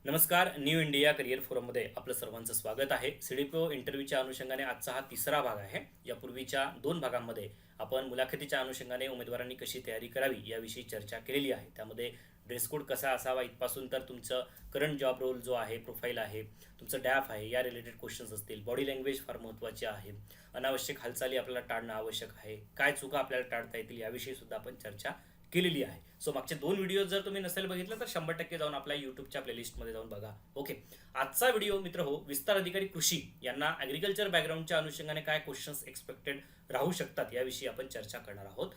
नमस्कार. New India career फोरममध्ये आपलं सर्वांचं स्वागत आहे. सिडीपीओ इंटरव्ह्यूच्या अनुषंगाने आजचा हा तिसरा भाग आहे. यापूर्वीच्या 2 भागांमध्ये आपण मुलाखतीच्या अनुषंगाने उमेदवारांनी कशी तयारी करावी याविषयी चर्चा केलेली आहे. त्यामध्ये ड्रेस कोड कसा असावा इथपासून तर तुमचं करंट जॉब रोल जो आहे, प्रोफाईल आहे, तुमचं डॅफ आहे, या रिलेटेड क्वेश्चन्स असतील. बॉडी लँग्वेज फार महत्त्वाची आहे. अनावश्यक हालचाली आपल्याला टाळणं आवश्यक आहे. काय चुका आपल्याला टाळता येतील याविषयी सुद्धा आपण चर्चा केलेली आहे. सो मागचे 2 व्हिडिओ जर तुम्ही नसेल बघितलं तर 100% जाऊन आपल्या यूट्यूबच्या प्लेलिस्टमध्ये जाऊन बघा. ओके. आजचा व्हिडिओ मित्र हो, विस्तार अधिकारी कृषी यांना ॲग्रिकल्चर बॅकग्राऊंडच्या अनुषंगाने काय क्वेश्चन्स एक्सपेक्टेड राहू शकतात याविषयी आपण चर्चा करणार आहोत.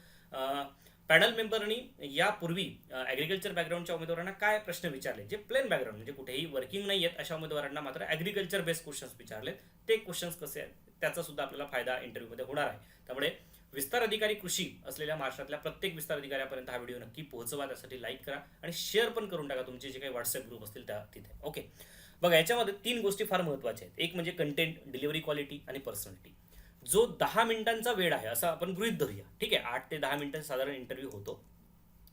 पॅनल मेंबरनी यापूर्वी ॲग्रिकल्चर बॅकग्राऊंडच्या उमेदवारांना काय प्रश्न विचारले, जे प्लेन बॅकग्राऊंड म्हणजे कुठेही वर्किंग नाही आहेत अशा उमेदवारांना मात्र ॲग्रिकल्चर बेस्ड क्वेश्चन्स विचारलेत. ते क्वेश्चन्स कसे आहेत त्याचा सुद्धा आपल्याला फायदा इंटरव्ह्यूमध्ये होणार आहे. त्यामुळे विस्तार अधिकारी कृषी असलेल्या महाराष्ट्रातल्या प्रत्येक विस्तार अधिकाऱ्यापर्यंत हा व्हिडिओ नक्की पोहोचवा. त्यासाठी लाईक करा आणि शेअर पण करून टाका तुमचे जे काही व्हॉट्सअप ग्रुप असतील त्या तिथे. ओके. बघा, याच्यामध्ये 3 गोष्टी फार महत्त्वाच्या आहेत. एक म्हणजे कंटेंट, डिलिव्हरी क्वालिटी आणि पर्सनॅलिटी. जो 10 मिनिटांचा वेळ आहे असं आपण गृहीत धरूया. ठीक आहे, 8 ते 10 मिनिटं साधारण इंटरव्ह्यू होतो.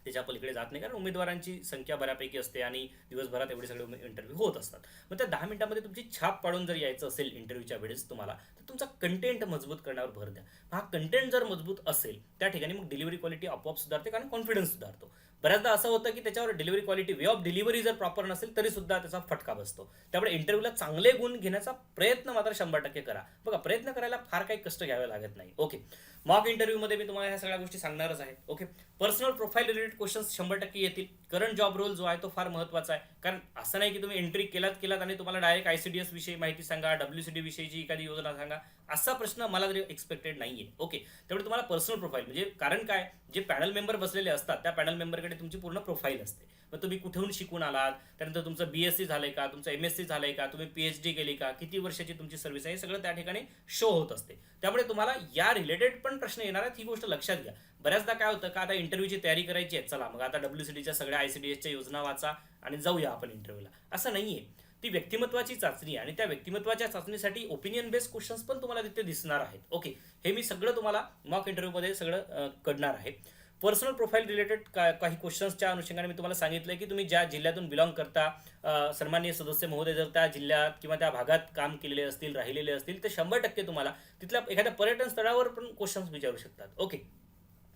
त्याच्या पलीकडे जात नाही, कारण उमेदवारांची संख्या बऱ्यापैकी असते आणि दिवसभरात एवढे सगळे इंटरव्ह्यू होत असतात. मग त्या 10 मिनिटांमध्ये तुमची छाप पाडून जर यायचं असेल इंटरव्ह्यूच्या वेळेस तुम्हाला, तर तुमचा कंटेंट मजबूत करण्यावर भर द्या. हा कंटेंट जर मजबूत असेल त्या ठिकाणी मग डिलिव्हरी क्वालिटी आपोआप सुधारते, कारण कॉन्फिडन्स सुधारतो. बऱ्याचदा असं होतं की त्याच्यावर delivery quality, way of delivery जर प्रॉपर नसेल तरी सुद्धा त्याचा फटका बसतो. त्यामुळे इंटरव्ह्यूला चांगले गुण घेण्याचा प्रयत्न मात्र 100% करा. बघा, प्रयत्न करायला फार काही कष्ट घ्यावे लागत नाही. ओके. मॉक इंटरव्ह्यूमध्ये मी तुम्हाला ह्या सगळ्या गोष्टी सांगणारच आहे. Okay. Personal profile related questions 100% येतील. करंट जॉब रोल जो आहे तो फार महत्त्वाचा आहे, कारण असं नाही की तुम्ही एंट्री केलात आणि तुम्हाला डायरेक्ट ICDS विषयी माहिती सांगा, WCD विषयीची एखादी योजना सांगा, असा प्रश्न मला तरी एक्सपेक्टेड नाहीये. ओके. त्यामुळे तुम्हाला पर्सनल प्रोफाईल म्हणजे, कारण काय, जे पॅनल मेंबर बसलेले असतात त्या पॅनल मेंबरकडे तुमची पूर्ण प्रोफाईल असते. मग तुम्ही कुठून शिकून आलात, त्यानंतर तुमचं BSc झालंय का, तुमचं MSc झालंय का, तुम्ही PhD केली का, किती वर्षाची तुमची सर्व्हिस आहे, हे सगळं त्या ठिकाणी शो होत असते. त्यामुळे तुम्हाला या रिलेटेड पण प्रश्न येणार आहेत, ही गोष्ट लक्षात घ्या. बऱ्याचदा काय होतं का, आता इंटरव्ह्यूची तयारी करायची आहे, चला मग आता WCDच्या सगळ्या ICDSच्या योजना वाचा आणि जाऊया आपण इंटरव्ह्यूला, असं नाहीये. ती व्यक्तिमत्वाची चाचणी आहे आणि त्या व्यक्तिमत्वाच्या चाचणीसाठी ओपिनियन बेस्ड क्वेश्चन्स पण तुम्हाला तिथे दिसणार आहेत. ओके. हे मी सगळं तुम्हाला मॉक इंटरव्ह्यूमध्ये सगळं करणार आहे. पर्सनल प्रोफाईल रिलेटेड काही क्वेश्चन्सच्या अनुषंगाने मी तुम्हाला सांगितलं की तुम्ही ज्या जिल्ह्यातून बिलॉंग करता, सन्माननीय सदस्य महोदय जर त्या जिल्ह्यात किंवा त्या भागात काम केलेले असतील, राहिलेले असतील, तर 100% तुम्हाला तिथल्या एखाद्या पर्यटन स्थळावर पण क्वेश्चन्स विचारू शकतात. ओके.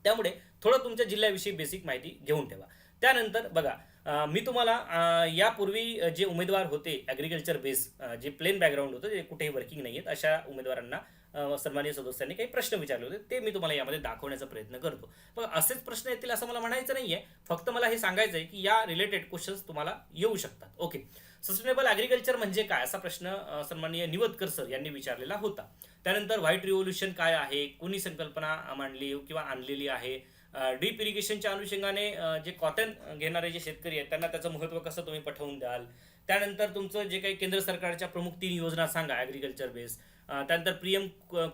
त्यामुळे थोडं तुमच्या जिल्ह्याविषयी बेसिक माहिती घेऊन ठेवा. त्यानंतर बघा, मी तुम्हाला यापूर्वी जे उमेदवार होते ॲग्रिकल्चर बेस, जे प्लेन बॅकग्राऊंड होतं, जे कुठेही वर्किंग नाही आहेत अशा उमेदवारांना सन्माननीय सदस्यांनी काही प्रश्न विचारले होते, ते मी तुम्हाला यामध्ये दाखवण्याचा प्रयत्न करतो. पण असेच प्रश्न येतील असं मला म्हणायचं नाहीये, फक्त मला हे सांगायचं आहे की या रिलेटेड क्वेश्चन्स तुम्हाला येऊ शकतात. ओके. सस्टेनेबल ॲग्रिकल्चर म्हणजे काय, असा प्रश्न सन्माननीय निवतकर सर यांनी विचारलेला होता. त्यानंतर व्हाईट रिव्होल्यूशन काय आहे, कोणी संकल्पना मांडली किंवा आणलेली आहे, ड्रीप इरिगेशनच्या अनुषंगाने जे कॉटन घेणारे जे शेतकरी आहेत त्यांना त्याचं महत्त्व कसं तुम्ही पटवून द्याल. त्यानंतर तुमचं जे काही केंद्र सरकारच्या प्रमुख 3 योजना सांगा ॲग्रिकल्चर बेस. त्यानंतर PM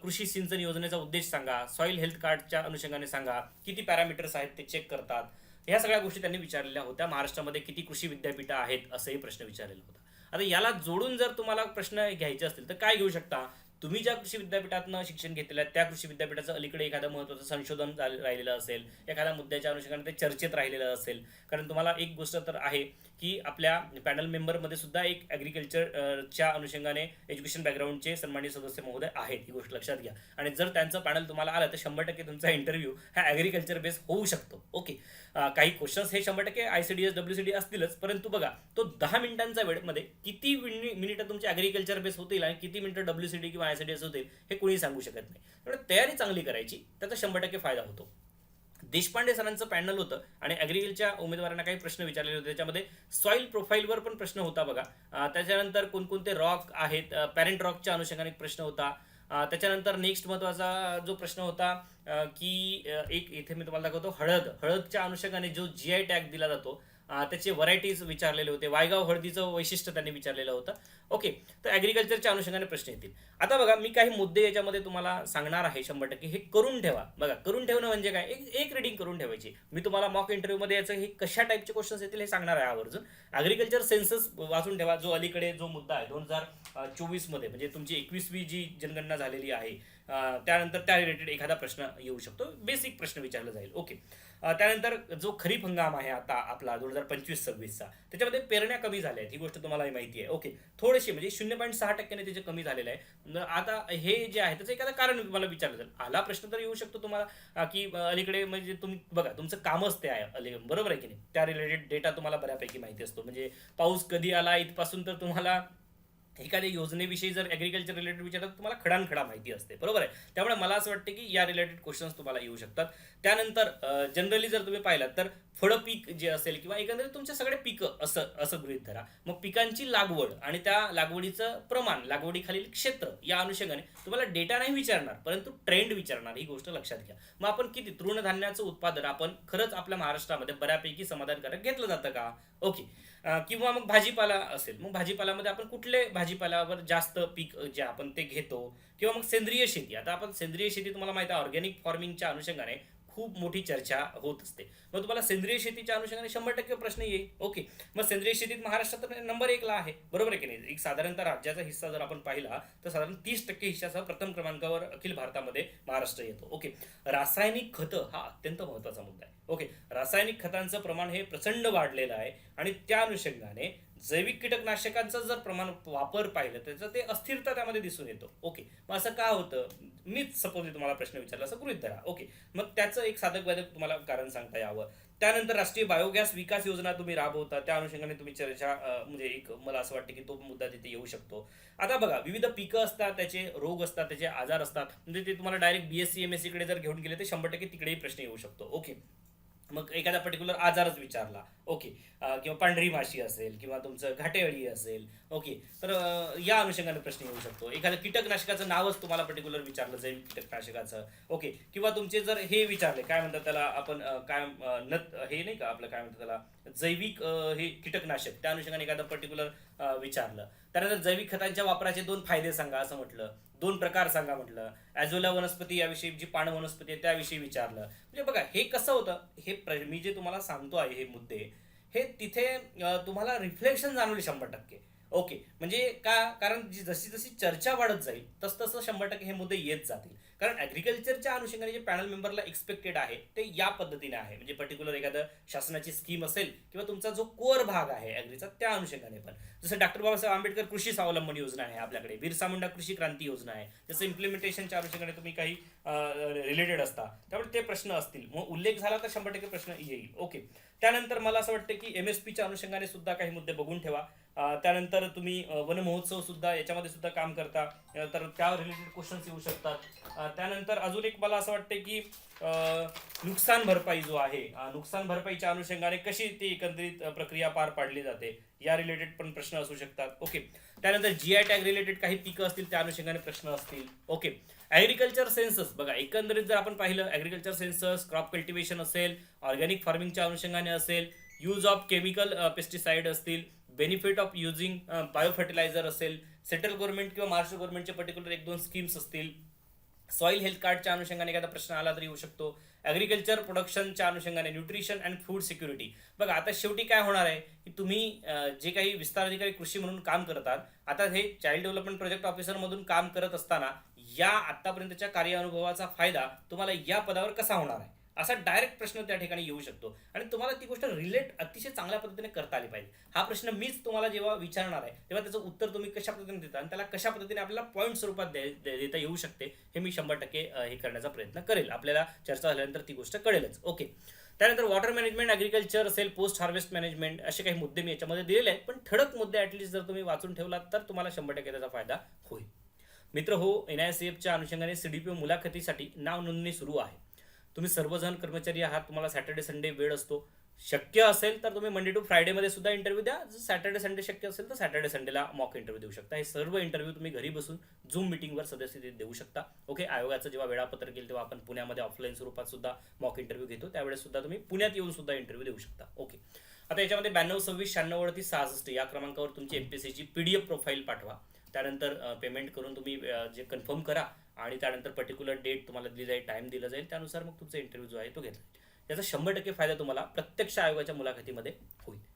कृषी सिंचन योजनेचा उद्देश सांगा. सॉईल हेल्थ कार्डच्या अनुषंगाने सांगा. किती पॅरामीटर्स आहेत ते चेक करतात. ह्या सगळ्या गोष्टी त्यांनी विचारलेल्या होत्या. महाराष्ट्रामध्ये किती कृषी विद्यापीठं आहेत असंही प्रश्न विचारलेला होता. आता याला जोडून जर तुम्हाला प्रश्न घ्यायचे असतील तर काय घेऊ शकता, तुम्ही ज्या कृषी विद्यापीठातनं शिक्षण घेतलेलं आहे त्या कृषी विद्यापीठाचं अलीकडे एखादं महत्त्वाचं संशोधन राहिलेलं असेल, एखाद्या मुद्द्याच्या अनुषंगाने ते चर्चेत राहिलेलं असेल. कारण तुम्हाला एक गोष्ट तर आहे की आपल्या पॅनल मेंबरमध्ये सुद्धा एक ॲग्रिकल्चरच्या अनुषंगाने एज्युकेशन बॅकग्राऊंडचे सन्माननीय सदस्य महोदय आहेत, ही गोष्ट लक्षात घ्या. आणि जर त्यांचं पॅनल तुम्हाला आलं तर 100% तुमचा इंटरव्ह्यू हा ॲग्रिकल्चर बेस होऊ शकतो. ओके. काही क्वेश्चन्स हे 100% ICDS WCD असतीलच, परंतु बघा, तो 10 मिनिटांचा वेळमध्ये किती मिनिटं तुमचे ॲग्रिकल्चर बेस होतील आणि किती मिनिटं WCD किंवा ICDS होतील हे कोणी सांगू शकत नाही. त्यामुळे तयारी चांगली करायची, त्याचा 100% फायदा होतो. देशपांडे सरांचं पॅनल होतं आणि ॲग्रिकल्चरच्या उमेदवारांना काही प्रश्न विचारलेले होते. त्याच्यामध्ये सॉईल प्रोफाईलवर पण प्रश्न होता बघा. त्याच्यानंतर कोणकोणते रॉक आहेत, पॅरेंट रॉकच्या अनुषंगाने एक प्रश्न होता. त्याच्यानंतर नेक्स्ट महत्त्वाचा जो प्रश्न होता की एक इथे मी तुम्हाला दाखवतो, हळदच्या अनुषंगाने जो GI टॅग दिला जातो त्याचे व्हरायटीज विचारलेले होते. वायगाव हळदीचं वैशिष्ट्य त्यांनी विचारलेलं होतं. ओके. तर ॲग्रिकल्चरच्या अनुषंगाने प्रश्न येतील. आता बघा, मी काही मुद्दे याच्यामध्ये तुम्हाला सांगणार आहे 100%. हे करून ठेवा. बघा, करून ठेवणं म्हणजे काय, एक रीडिंग करून ठेवायची. मी तुम्हाला मॉक इंटरव्ह्यूमध्ये याचं हे कशा टाईपचे क्वेश्चन्स येतील हे सांगणार आहे आवर्जून. ॲग्रिकल्चर सेन्सस वाचून ठेवा, जो अलीकडे जो मुद्दा आहे 2024 मध्ये, म्हणजे तुमची 21वी जी जनगणना झालेली आहे त्यानंतर त्या रिलेटेड एखादा प्रश्न येऊ शकतो, बेसिक प्रश्न विचारला जाईल. ओके. त्यानंतर जो खरीप हंगाम आहे आता आपला 2025-26चा, त्याच्यामध्ये पेरण्या कमी झाल्या आहेत, ही गोष्ट तुम्हाला माहिती आहे. ओके. थोडेसे म्हणजे 0.6% त्याचे कमी झालेलं आहे. आता हे जे आहे त्याचं एखादं कारण मला विचारलं जाईल. आला प्रश्न तर येऊ शकतो तुम्हाला, की अलीकडे म्हणजे तुम्ही बघा तुमचं कामच ते आहे बरोबर आहे की नाही, त्या रिलेटेड डेटा तुम्हाला बऱ्यापैकी माहिती असतो. म्हणजे पाऊस कधी आला इथपासून तर तुम्हाला एखाद्या योजनेविषयी जर ॲग्रिकल्चर रिलेटेड विचारतात तुम्हाला खडानखडा माहिती असते, बरोबर आहे. त्यामुळे मला असं वाटतं की या रिलेटेड क्वेश्चन्स तुम्हाला येऊ शकतात. त्यानंतर जनरली जर तुम्ही पाहिलात तर फळं पीक जे असेल किंवा एकंदरीत तुमचे सगळे पिकं असं असं गृहीत धरा. मग पिकांची लागवड आणि त्या लागवडीचं प्रमाण, लागवडीखालील क्षेत्र या अनुषंगाने तुम्हाला डेटा नाही विचारणार, परंतु ट्रेंड विचारणार, ही गोष्ट लक्षात घ्या. मग आपण किती तृणधान्याचं उत्पादन आपण खरंच आपल्या महाराष्ट्रामध्ये बऱ्यापैकी समाधानकारक घेतलं जातं का? ओके. किंवा मग भाजीपाला असेल, मग भाजीपाल्यामध्ये आपण कुठले भाजीपाल्यावर जास्त पीक जे आपण ते घेतो, किंवा मग सेंद्रिय शेती. आता आपण सेंद्रिय शेती तुम्हाला माहिती आहे ऑर्गॅनिक फार्मिंगच्या अनुषंगाने खूप मोठी चर्चा होत असते. मग तुम्हाला सेंद्रिय शेतीच्या अनुषंगाने 100% प्रश्न येईल. ओके. मग सेंद्रिय शेतीत महाराष्ट्रात नंबर 1ला आहे, बरोबर आहे की नाही. एक साधारणतः राज्याचा हिस्सा जर आपण पाहिला तर साधारण 30% हिस्सासह प्रथम क्रमांकावर अखिल भारतामध्ये महाराष्ट्र येतो. ओके. रासायनिक खतं हा अत्यंत महत्त्वाचा मुद्दा आहे. ओके. रासायनिक खतांचं प्रमाण हे प्रचंड वाढलेलं आहे आणि त्या अनुषंगाने जैविक कीटकनाशकांचं जर प्रमाण वापर पाहिलं त्याचं ते अस्थिरता त्यामध्ये दिसून येतो. ओके. मग असं का होतं, मीच सपोज तुम्हाला प्रश्न विचारला असं गृहीत धरा. ओके. मग त्याचं एक साधक बाधक तुम्हाला कारण सांगता यावं. त्यानंतर राष्ट्रीय बायोगॅस विकास योजना तुम्ही राबवता, त्या अनुषंगाने तुम्ही चर्चा म्हणजे एक मला असं वाटतं की तो मुद्दा तिथे येऊ शकतो. आता बघा विविध पिकं असतात, त्याचे रोग असतात, त्याचे आजार असतात, म्हणजे ते तुम्हाला डायरेक्ट BSc MSc कडे जर घेऊन गेले तर 100% तिकडेही प्रश्न येऊ शकतो. ओके. मग एखादा पर्टिक्युलर आजारच विचारला. ओके. किंवा पांढरी माशी असेल किंवा तुमचं घाटेअळी असेल. ओके. तर या अनुषंगाने प्रश्न येऊ शकतो. एखादं कीटकनाशकाचं नावच तुम्हाला पर्टिक्युलर विचारलं, जैविक कीटकनाशकाचं. ओके. किंवा तुमचे जर हे विचारले काय म्हणतात त्याला आपण काय नत हे नाही का आपलं काय म्हणतात त्याला जैविक हे कीटकनाशक, त्या अनुषंगाने एखादं पर्टिक्युलर विचारलं. त्यानंतर जैविक खतांच्या वापराचे 2 फायदे सांगा असं म्हटलं, 2 प्रकार सांगा म्हटलं, ॲझोला वनस्पती याविषयी जी पाण वनस्पती आहे त्याविषयी विचारलं. म्हणजे बघा हे कसं होतं, हे मी जे तुम्हाला सांगतो आहे हे मुद्दे, हे तिथे तुम्हाला रिफ्लेक्शन जाणवले 100%. ओके. म्हणजे का, कारण जशी जशी चर्चा वाढत जाईल तसं 100% हे मुद्दे येत जातील. कारण ॲग्रिकल्चरच्या अनुषंगाने जे पॅनल मेंबरला एक्सपेक्टेड आहे ते या पद्धतीने आहे. म्हणजे पर्टिक्युलर एखादं शासनाची स्कीम असेल किंवा तुमचा जो कोअर भाग आहे ॲग्रीचा त्या अनुषंगाने पण, जसं डॉक्टर बाबासाहेब आंबेडकर कृषी स्वावलंबन योजना आहे आपल्याकडे, बिरसा मुंडा कृषी क्रांती योजना आहे, जसं इम्प्लिमेंटेशनच्या अनुषंगाने तुम्ही काही रिलेटेड असता त्यामुळे ते प्रश्न असतील. मग उल्लेख झाला तर 100% प्रश्न येईल. ओके. त्यानंतर मला असं वाटतं की MSPच्या अनुषंगाने सुद्धा काही मुद्दे बघून ठेवा. त्यानंतर तुम्ही वन महोत्सव सुद्धा याच्यामध्ये सुद्धा काम करता, तर त्या रिलेटेड क्वेश्चन्स येऊ शकतात. त्यानंतर अजून एक मला असं वाटतं की नुकसान भरपाई जो आहे, नुकसान भरपाईच्या अनुषंगाने कशी ती एकंदरीत प्रक्रिया पार पाडली जाते या रिलेटेड पण प्रश्न असू शकतात. ओके. त्यानंतर GI टॅग रिलेटेड काही पिकं असतील त्या अनुषंगाने प्रश्न असतील. ओके. ॲग्रिकल्चर सेन्सस बघा एकंदरीत जर आपण पाहिलं, ॲग्रिकल्चर सेन्सस, क्रॉप कल्टिवेशन असेल, ऑर्गॅनिक फार्मिंगच्या अनुषंगाने असेल, यूज ऑफ केमिकल पेस्टिसाइड असतील, benefit of using bio fertiliser असेल, सेंट्रल गव्हर्नमेंट किंवा महाराष्ट्र गव्हर्नमेंटचे पर्टिक्युलर 1-2 स्कीम्स असतील, सॉईल हेल्थ कार्डच्या अनुषंगाने एखादा प्रश्न आला तरी येऊ शकतो, ॲग्रिकल्चर प्रोडक्शनच्या अनुषंगाने न्यूट्रिशन अँड फूड सिक्युरिटी. बघा आता शेवटी काय होणार आहे की तुम्ही जे काही विस्तार अधिकारी कृषी म्हणून काम करतात, आता हे चाइल्ड डेव्हलपमेंट प्रोजेक्ट ऑफिसरमधून काम करत असताना या आत्तापर्यंतच्या कार्यानुभवाचा फायदा तुम्हाला या पदावर कसा होणार आहे, असा डायरेक्ट प्रश्न त्या ठिकाणी येऊ शकतो आणि तुम्हाला ती गोष्ट रिलेट अतिशय चांगल्या पद्धतीने करता आली पाहिजे. हा प्रश्न मीच तुम्हाला जेव्हा विचारणार आहे तेव्हा त्याचं उत्तर तुम्ही कशा पद्धतीने देता आणि त्याला कशा पद्धतीने आपल्याला पॉईंट स्वरूपात देता येऊ शकते हे मी 100% हे करण्याचा प्रयत्न करेल. आपल्याला चर्चा झाल्यानंतर ती गोष्ट कळेलच. ओके. त्यानंतर वॉटर मॅनेजमेंट, ॲग्रिकल्चर असेल, पोस्ट हार्वेस्ट मॅनेजमेंट, असे काही मुद्दे मी याच्यामध्ये दिलेले आहेत, पण ठळक मुद्दे ॲटलिस्ट जर तुम्ही वाचून ठेवलात तर तुम्हाला 100% त्याचा फायदा होईल. मित्र हो, NICFच्या अनुषंगाने CDPO मुलाखतीसाठी नाव नोंदणी सुरू आहे. तुम्ही सर्वजण कर्मचारी आहात, तुम्हाला सॅटर्डे संडे वेळ असतो, शक्य असेल तर तुम्ही मंडे टू फ्रायडेमध्ये सुद्धा इंटरव्ह्यू द्या. जर सॅटर्डे संडे शक्य असेल तर सॅटर्डे संडेला मॉक इंटरव्ह्यू देऊ शकता. हे सर्व इंटरव्ह्यू तुम्ही घरी बसून झूम मिटिंगवर सदस्यतेत देऊ शकता. ओके. आयोगाचं जेव्हा वेळापत्रक येईल तेव्हा आपण पुण्यामध्ये ऑफलाईन स्वरूपात सुद्धा मॉक इंटरव्ह्यू घेतो, त्यावेळेस सुद्धा तुम्ही पुण्यात येऊन सुद्धा इंटरव्ह्यू देऊ शकता. ओके. आता याच्यामध्ये 9226963866 या क्रमांकावर तुमची MPSCची PDF प्रोफाईल पाठवा. त्यानंतर पेमेंट करून तुम्ही जे कन्फर्म करा आणि त्यानंतर पर्टिक्युलर डेट तुम्हाला दिली जाईल, टाईम दिला जाईल, त्यानुसार मग तुमचा इंटरव्ह्यू जो आहे तो घेतला जाईल. याचा 100% फायदा तुम्हाला प्रत्यक्ष आयोगाच्या मुलाखतीमध्ये होईल.